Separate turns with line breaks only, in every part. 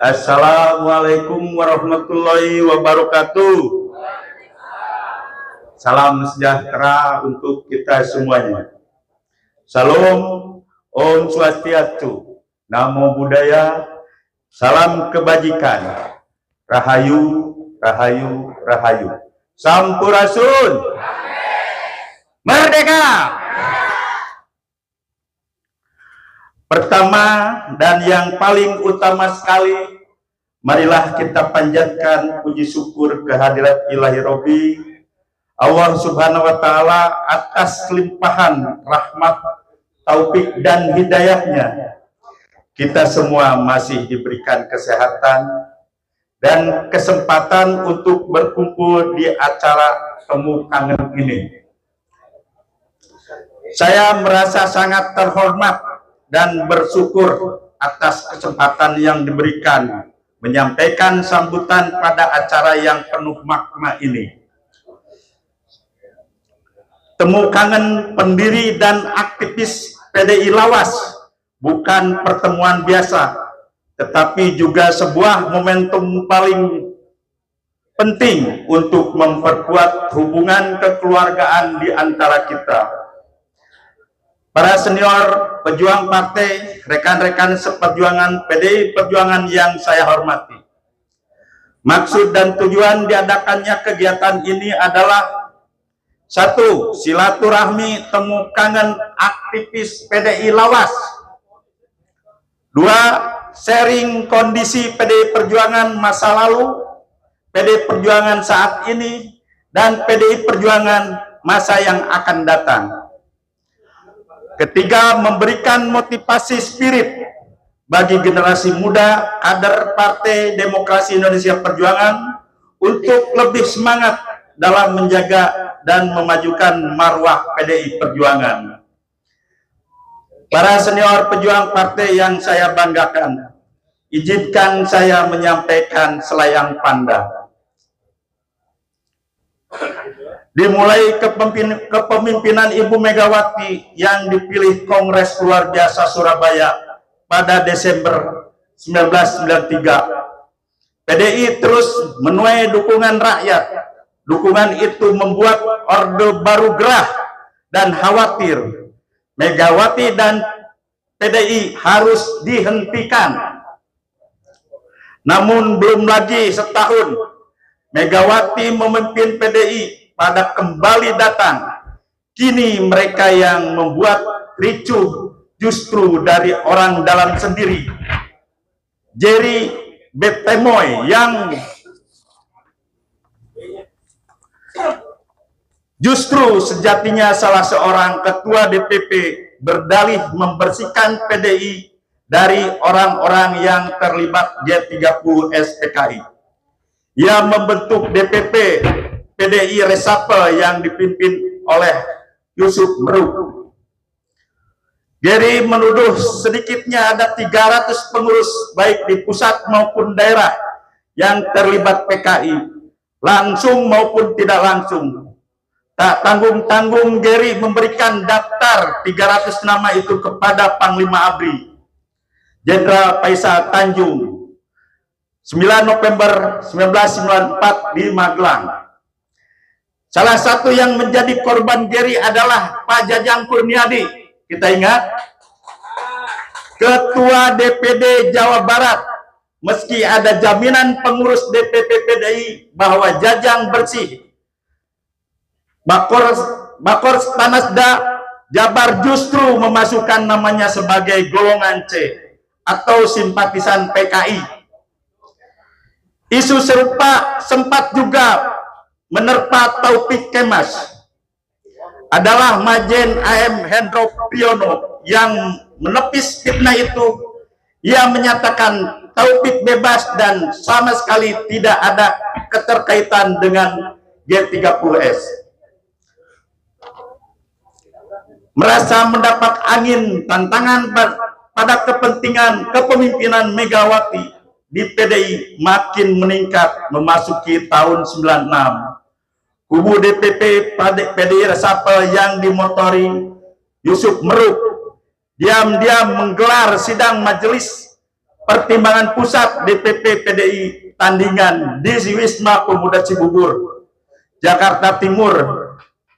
Assalamualaikum warahmatullahi wabarakatuh. Salam sejahtera untuk kita semuanya. Salam, Om Swastiastu, Namo Buddhaya, salam kebajikan, Rahayu, Rahayu, Rahayu. Sampurasun, Merdeka! Pertama dan yang paling utama sekali, marilah kita panjatkan puji syukur kehadirat Ilahi Robbi Allah Subhanahu wa Ta'ala atas limpahan rahmat, taufik dan hidayahnya. Kita semua masih diberikan kesehatan dan kesempatan untuk berkumpul di acara Temu Kangen ini. Saya merasa sangat terhormat dan bersyukur atas kesempatan yang diberikan menyampaikan sambutan pada acara yang penuh makna ini. Temu Kangen pendiri dan aktivis PDI Lawas bukan pertemuan biasa, tetapi juga sebuah momentum paling penting untuk memperkuat hubungan kekeluargaan di antara kita. Para senior pejuang partai, rekan-rekan seperjuangan PDI Perjuangan yang saya hormati. Maksud dan tujuan diadakannya kegiatan ini adalah: 1. Silaturahmi temu kangen aktivis PDI Lawas. 2. Sharing kondisi PDI Perjuangan masa lalu, PDI Perjuangan saat ini, dan PDI Perjuangan masa yang akan datang. Ketiga, memberikan motivasi spirit bagi generasi muda kader Partai Demokrasi Indonesia Perjuangan untuk lebih semangat dalam menjaga dan memajukan marwah PDI Perjuangan. Para senior pejuang partai yang saya banggakan, izinkan saya menyampaikan selayang panda. Dimulai kepemimpinan Ibu Megawati yang dipilih Kongres Luar Biasa Surabaya pada Desember 1993, PDI terus menuai dukungan rakyat. Dukungan itu membuat Orde Baru gerah dan khawatir Megawati dan PDI harus dihentikan. Namun belum lagi setahun Megawati memimpin PDI pada kembali datang. Kini mereka yang membuat ricuh justru dari orang dalam sendiri. Jerry Betemoy yang justru sejatinya salah seorang ketua DPP berdalih membersihkan PDI dari orang-orang yang terlibat G30S PKI. Ia membentuk DPP PDI Reshuffle yang dipimpin oleh Yusuf Meruk. Gary menuduh sedikitnya ada 300 pengurus baik di pusat maupun daerah yang terlibat PKI, langsung maupun tidak langsung. Tak tanggung-tanggung Gary memberikan daftar 300 nama itu kepada Panglima ABRI, Jenderal Faisal Tanjung, 9 November 1994 di Magelang. Salah satu yang menjadi korban Gary adalah Pak Jajang Kurniadi. Kita ingat, Ketua DPD Jawa Barat. Meski ada jaminan pengurus DPP PDI bahwa Jajang bersih, Bakor Tanasda Jabar justru memasukkan namanya sebagai golongan C atau simpatisan PKI. Isu serupa sempat juga menerpa Taufik Kemas. Adalah Majen AM Hendro Priyono yang menepis fitnah itu. Ia menyatakan Taufik bebas dan sama sekali tidak ada keterkaitan dengan G30S. Merasa mendapat angin tantangan pada kepentingan kepemimpinan Megawati di PDI makin meningkat memasuki tahun 96. Kubu DPP PDI Reshuffle yang dimotori Yusuf Meruk diam-diam menggelar sidang majelis pertimbangan pusat DPP PDI tandingan di Wisma Pemuda Cibubur, Jakarta Timur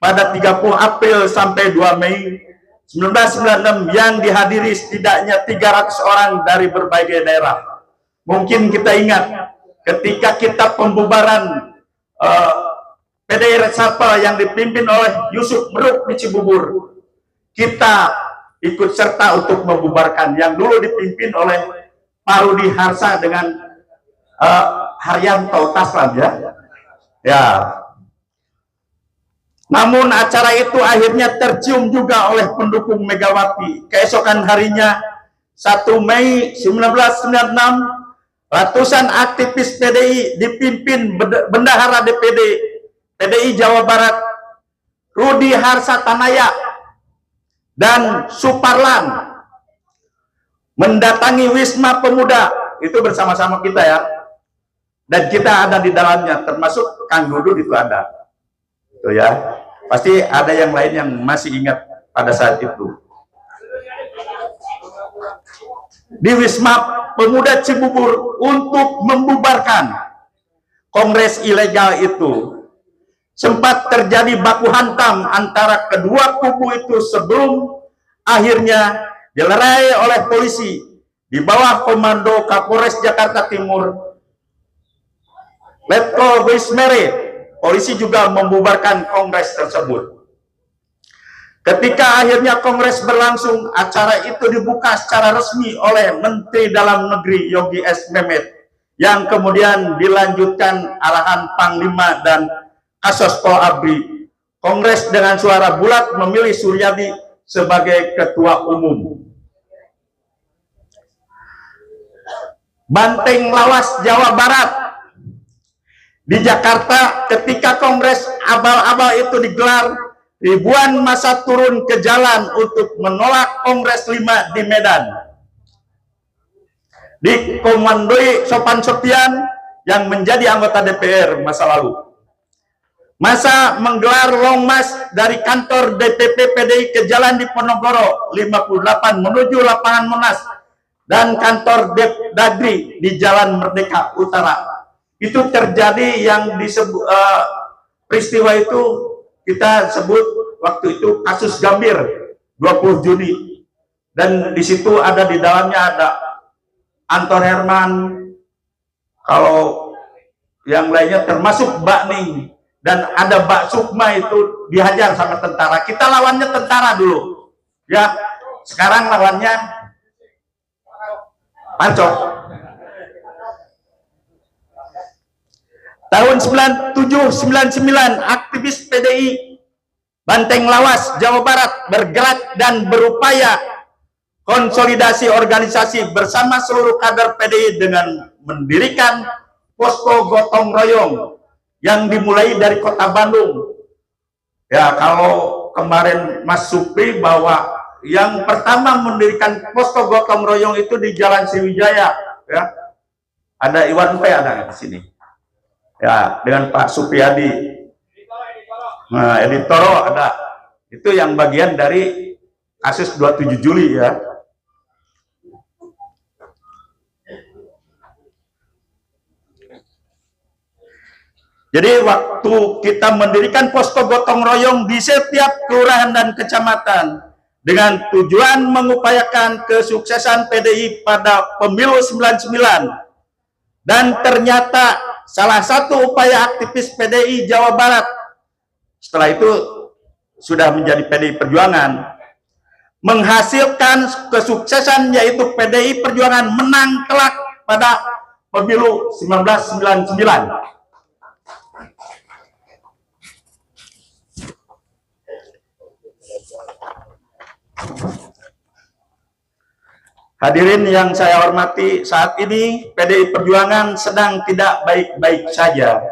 pada 30 April sampai 2 Mei 1996 yang dihadiri setidaknya 300 orang dari berbagai daerah. Mungkin kita ingat ketika kita pembubaran PDI Reshuffle yang dipimpin oleh Yusuf Meruk di Cibubur, kita ikut serta untuk membubarkan yang dulu dipimpin oleh Pak Rudi Harsa dengan Haryanto Taslam ya. Namun acara itu akhirnya tercium juga oleh pendukung Megawati. Keesokan harinya 1 Mei 1996 ratusan aktivis PDI dipimpin Bendahara DPD PDI Jawa Barat Rudi Harsa Tanaya dan Suparlan mendatangi Wisma Pemuda itu bersama-sama kita ya, dan kita ada di dalamnya, termasuk Kang Dudut itu ada, itu ya. Pasti ada yang lain yang masih ingat pada saat itu. Di Wisma Pemuda Cibubur untuk membubarkan kongres ilegal itu, sempat terjadi baku hantam antara kedua kubu itu sebelum akhirnya dilerai oleh polisi di bawah komando Kapolres Jakarta Timur Letkol Wismere. Polisi juga membubarkan kongres tersebut. Ketika akhirnya kongres berlangsung, acara itu dibuka secara resmi oleh Menteri Dalam Negeri Yogi S. Mehmet, yang kemudian dilanjutkan arahan Panglima dan Kasospol Abri. Kongres dengan suara bulat memilih Suryadi sebagai Ketua Umum. Banteng Lawas, Jawa Barat. Di Jakarta ketika kongres abal-abal itu digelar, ribuan massa turun ke jalan untuk menolak Kongres 5 di Medan. Dikomandoi Sopan Sopian yang menjadi anggota DPR masa lalu. Massa menggelar long march dari kantor DPP PDI ke Jalan Diponegoro 58 menuju lapangan Monas dan kantor Dagri di Jalan Merdeka Utara. Itu terjadi yang disebut peristiwa itu kita sebut waktu itu kasus Gambir 20 Juni, dan di situ ada di dalamnya ada Anton Herman, kalau yang lainnya termasuk Mbak Ning, dan ada Mbak Sukma itu dihajar sama tentara. Kita lawannya tentara dulu ya, sekarang lawannya Pancok. Tahun 97-99 aktivis PDI Banteng Lawas, Jawa Barat bergerak dan berupaya konsolidasi organisasi bersama seluruh kader PDI dengan mendirikan posko gotong royong yang dimulai dari kota Bandung. Ya, kalau kemarin Mas Supri bahwa yang pertama mendirikan posko gotong royong itu di Jalan Sriwijaya ya. Ada Iwan P ada di sini. Ya, dengan Pak Supriyadi, nah, Editoro ada, itu yang bagian dari kasus 27 Juli ya. Jadi waktu kita mendirikan posko gotong royong di setiap kelurahan dan kecamatan dengan tujuan mengupayakan kesuksesan PDI pada pemilu 99, dan ternyata salah satu upaya aktivis PDI Jawa Barat setelah itu sudah menjadi PDI Perjuangan menghasilkan kesuksesan, yaitu PDI Perjuangan menang telak pada pemilu 1999. Hadirin yang saya hormati, saat ini PDI Perjuangan sedang tidak baik-baik saja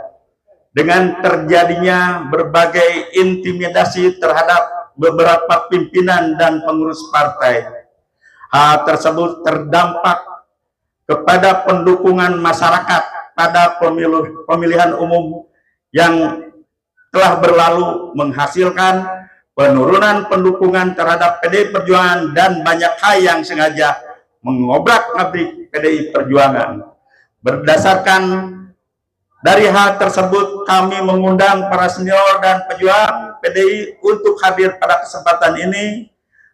dengan terjadinya berbagai intimidasi terhadap beberapa pimpinan dan pengurus partai. Hal tersebut terdampak kepada pendukungan masyarakat pada pemilihan umum yang telah berlalu, menghasilkan penurunan pendukungan terhadap PDI Perjuangan dan banyak hal yang sengaja mengobrak-abrik PDI Perjuangan. Berdasarkan dari hal tersebut, kami mengundang para senior dan pejuang PDI untuk hadir pada kesempatan ini.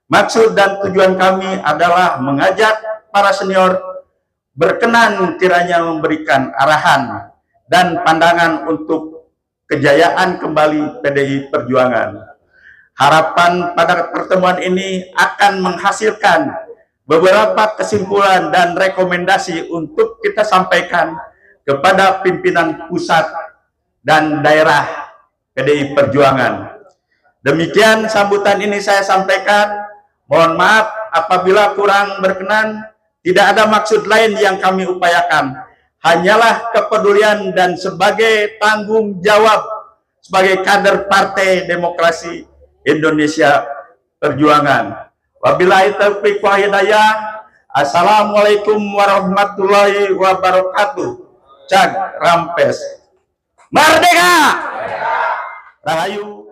Maksud dan tujuan kami adalah mengajak para senior berkenan kiranya memberikan arahan dan pandangan untuk kejayaan kembali PDI Perjuangan. Harapan pada pertemuan ini akan menghasilkan beberapa kesimpulan dan rekomendasi untuk kita sampaikan kepada pimpinan pusat dan daerah PDI Perjuangan. Demikian sambutan ini saya sampaikan. Mohon maaf apabila kurang berkenan. Tidak ada maksud lain yang kami upayakan. Hanyalah kepedulian dan sebagai tanggung jawab sebagai kader Partai Demokrasi Indonesia Perjuangan. Wabillahi taufiq wal hidayah. Assalamualaikum warahmatullahi wabarakatuh. Cag Rampes. Merdeka! Rahayu.